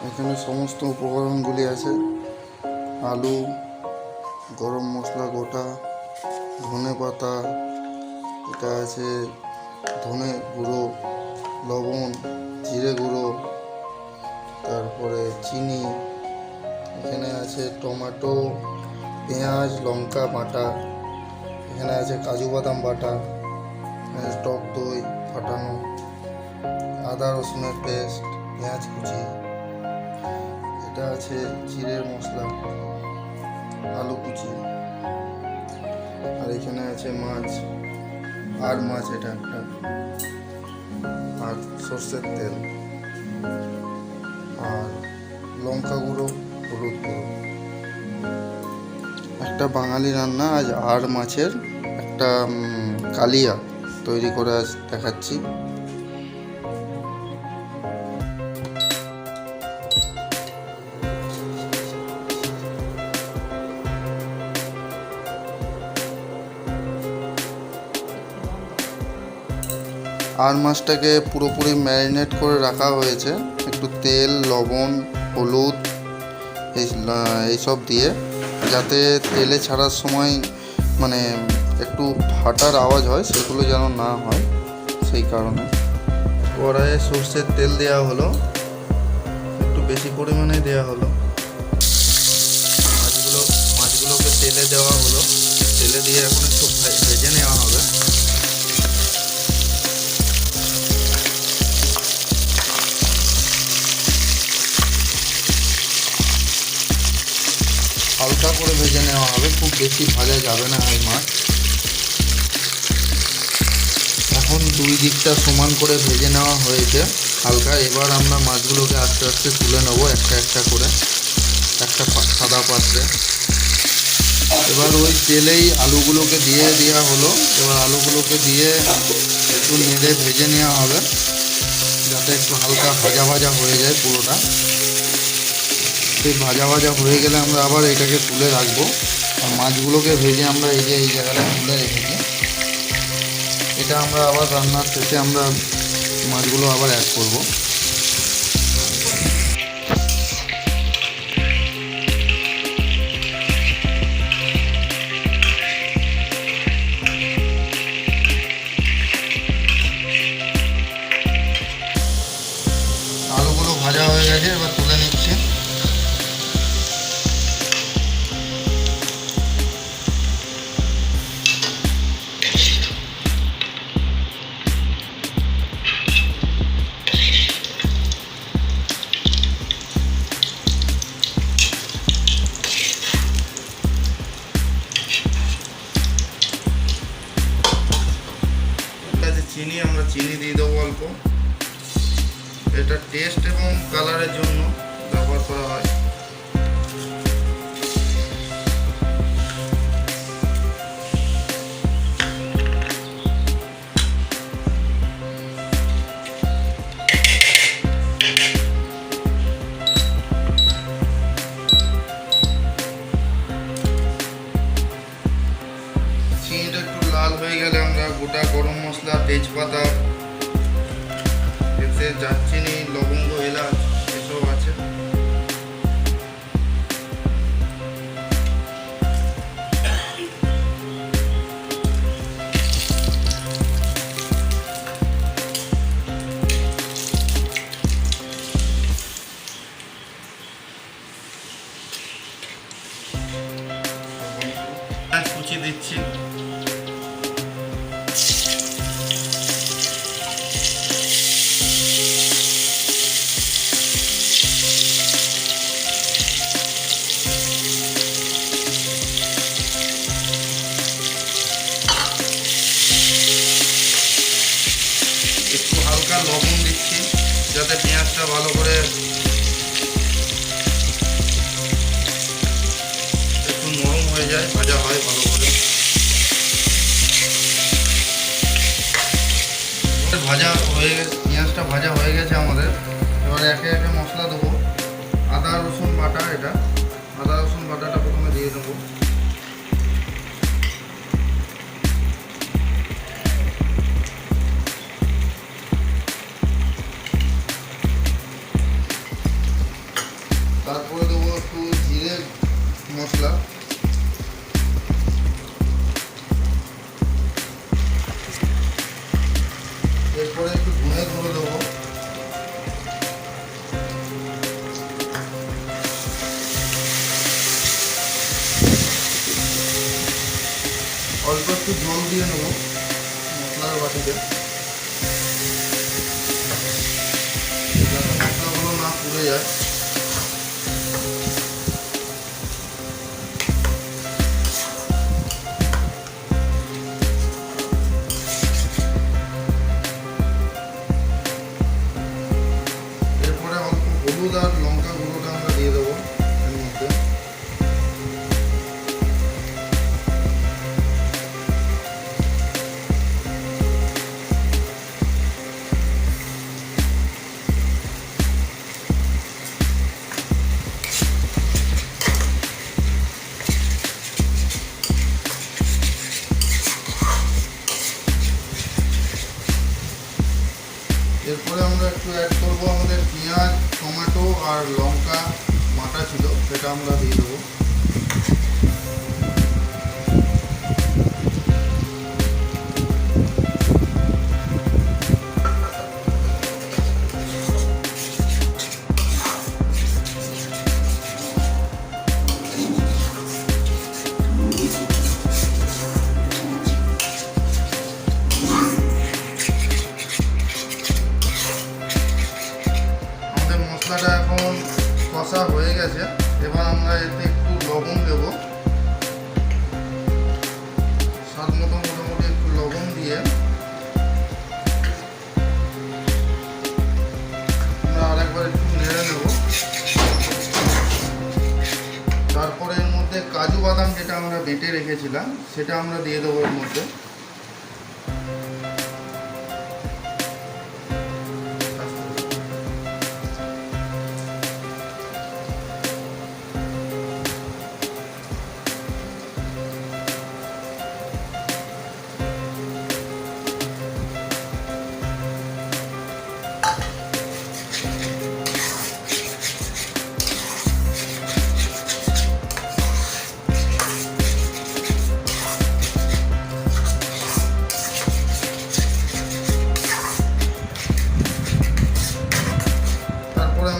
এখানে সমস্ত উপকরণগুলি আছে। আলু, গরম মশলা গোটা, ধনে পাতা, এটা আছে ধনে গুঁড়ো, লবণ, জিরে গুঁড়ো, তারপরে চিনি, এখানে আছে টমেটো, পেঁয়াজ, লঙ্কা বাটা, এখানে আছে কাজু বাদাম বাটা, এখানে টক দই ফাটানো, আদা রসুনের পেস্ট, পেঁয়াজ কুচি, এটা আছে জিরের মশলা, আলু কুচি, আর এখানে আছে মাছ, আর মাছ এটা একটা, আর সর্ষের তেল, আর লঙ্কা গুঁড়ো, হলুদ গুঁড়ো। একটা বাঙালি রান্না আজ আর মাছের একটা কালিয়া তৈরি করে আজ দেখাচ্ছি। আর মাছটাকে পুরোপুরি ম্যারিনেট করে রাখা হয়েছে একটু তেল, লবণ, হলুদ এইসব দিয়ে, যাতে তেলে ছাড়ার সময় মানে একটু ফাটার আওয়াজ হয়, সেগুলো যেন না হয়, সেই কারণে। কড়াইয়ে সর্ষের তেল দেওয়া হলো, একটু বেশি পরিমাণে দেওয়া হলো। মাছগুলোকে তেলে দেওয়া হলো, তেলে দিয়ে এখন একটু ভেজে নেওয়া হবে। হালকা করে ভেজে নেওয়া হবে, খুব বেশি ভাজা যাবে না এই মাছ। এখন দুই দিকটা সমান করে ভেজে নেওয়া হয়েছে হালকা। এবার আমরা মাছগুলোকে আস্তে আস্তে তুলে নেবো একটা একটা করে, একটা সাদা পাত্রে। এবার ওই তেলেই আলুগুলোকে দিয়ে দেওয়া হলো। এবার আলুগুলোকে দিয়ে একটু নেড়ে ভেজে নেওয়া হবে, যাতে একটু হালকা ভাজা ভাজা হয়ে যায় পুরোটা। সেই ভাজা ভাজা হয়ে গেলে আমরা আবার এটাকে তুলে রাখবো। আর মাছগুলোকে ভেজে আমরা এই জায়গাটা তুলে রেখেছি। এটা আমরা আবার রান্নার শেষে আমরা মাছগুলো আবার অ্যাড করব। আলুগুলো ভাজা হয়ে গেছে, এবার তুলে নিচ্ছি। চিনি, আমরা চিনি দিয়ে দেবো অল্প। এটা টেস্ট এবং কালারের জন্য ব্যবহার করা হয়। চিনিটা একটু লাল হয়ে গেলে আমরা গোটা গরম মশলা, তেজপাতা, এতে দারচিনি, লবঙ্গ, এলাচ এসব আছে, কুচি দিচ্ছি। একটু হালকা লবণ দিচ্ছি, যাতে পেঁয়াজটা ভালো করে একটু নরম হয়ে যায়, ভাজা হয় ভালো করে। পেঁয়াজটা ভাজা হয়ে গেছে আমাদের। এবার একে একে মশলা দেবো। আদা রসুন বাটা, এটা আদা রসুন বাটাটা প্রথমে দিয়ে দেবো। তারপরে দেবো একটু জিরে মশলা, এরপরে একটু ধনে গুঁড়ো দেবো, অল্প একটু জল দিয়ে নেবো মশলার বাটিতে, যাতে মশলাগুলো না পুড়ে যায়। এরপরে অল্প হলুদ আর লঙ্কা গুঁড়োটা আমরা দিয়ে দেবো এর মধ্যে। এরপরে আমরা একটু অ্যাড করবো আমাদের পেঁয়াজ, টমেটো আর লঙ্কা বাটা ছিল, সেটা আমরা দিয়ে দেবো। মশলাটা এখন কষা হয়ে গেছে, এবার আমরা এতে একটু লবণ দেব, স্বাদ মতো মোটামুটি একটু লবণ দিয়ে আমরা আরেকবার একটু নেড়ে নেব। তারপরে এর মধ্যে কাজু বাদাম যেটা আমরা বেটে রেখেছিলাম সেটা আমরা দিয়ে দেবো এর মধ্যে।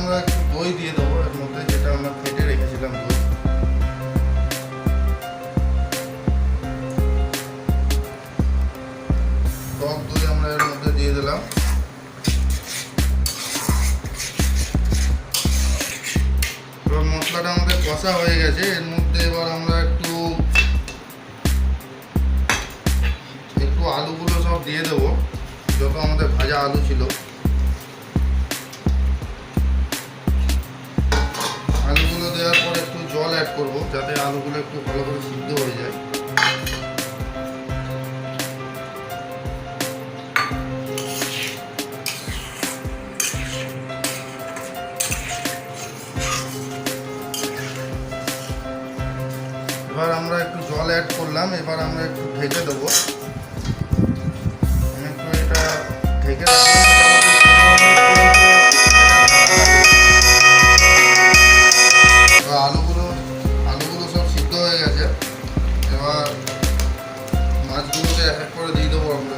আমরা একটু দই দিয়ে দেবো এর মধ্যে, যেটা আমরা ফেটে রেখেছিলাম দই। টক দই আমরা এর মধ্যে দিয়ে দিলাম। এবার মশলাটা আমাদের কষা হয়ে গেছে, এর মধ্যে এবার আমরা একটু আলুগুলো সব দিয়ে দেবো, যত আমাদের ভাজা আলু ছিল। আলুগুলো দেওয়ার পর একটু জল অ্যাড করব, যাতে আলুগুলো একটু ভালো করে সিদ্ধ হয়ে যায়। এবার আমরা একটু জল অ্যাড করলাম, এবার আমরা একটু ঢেকে দেবো। আমি একটু এটা ঢেকে আলুগুলো সব সিদ্ধ হয়ে গেছে। এবার মাছগুলোকে এক এক করে দিয়ে দেবো আমরা।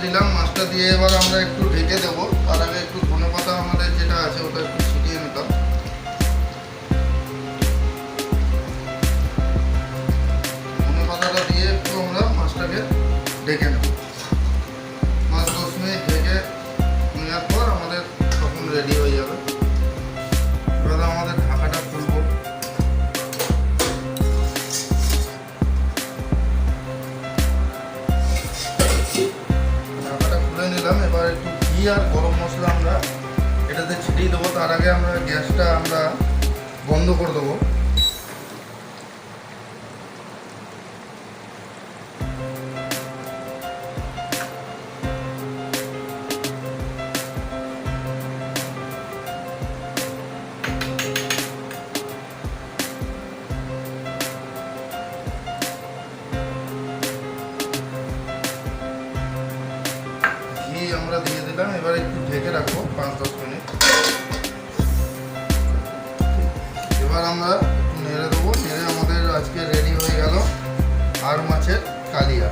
দিলাম, মাছটা দিয়ে এবার আমরা একটু ঢেকে দেবো। তার আগে একটু ধনেপাতা আমাদের যেটা আছে ওটা একটু ছিটিয়ে নিতাম। ধনেপাতাটা দিয়ে একটু আমরা মাছটাকে ঢেকে নেব। 5-10 মিনিট ঢেকে নেওয়ার পর আমাদের তখন রেডি হয়ে যাবে। এবার আমাদের ঢাকাটা খুলবো। ঘি আর গরম মশলা আমরা এটাতে ছিটিয়ে দেবো। তার আগে আমরা গ্যাসটা আমরা বন্ধ করে দেবো। ঘি আমরা দিয়ে দিলাম, এবার একটু ঢেকে রাখবো 5-10 মিনিট। এবার আমরা একটু নেড়ে দেবো, নেড়ে আমাদের আজকে রেডি হয়ে গেল আর মাছের কালিয়া।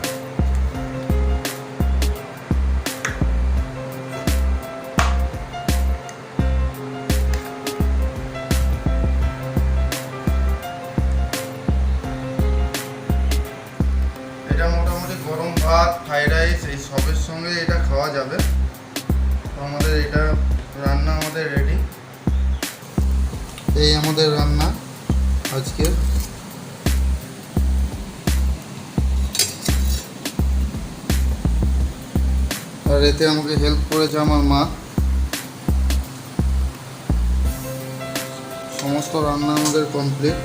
এটা মোটামুটি গরম ভাত, ফ্রাইড রাইস এই সবের সঙ্গে এটা খাওয়া যাবে। তো আমাদের এটা রান্না আমাদের রেডি। এই আমাদের রান্না আজকে। আর এতে আমাকে হেল্প করেছে আমার মা। সমস্ত রান্না আমাদের কমপ্লিট।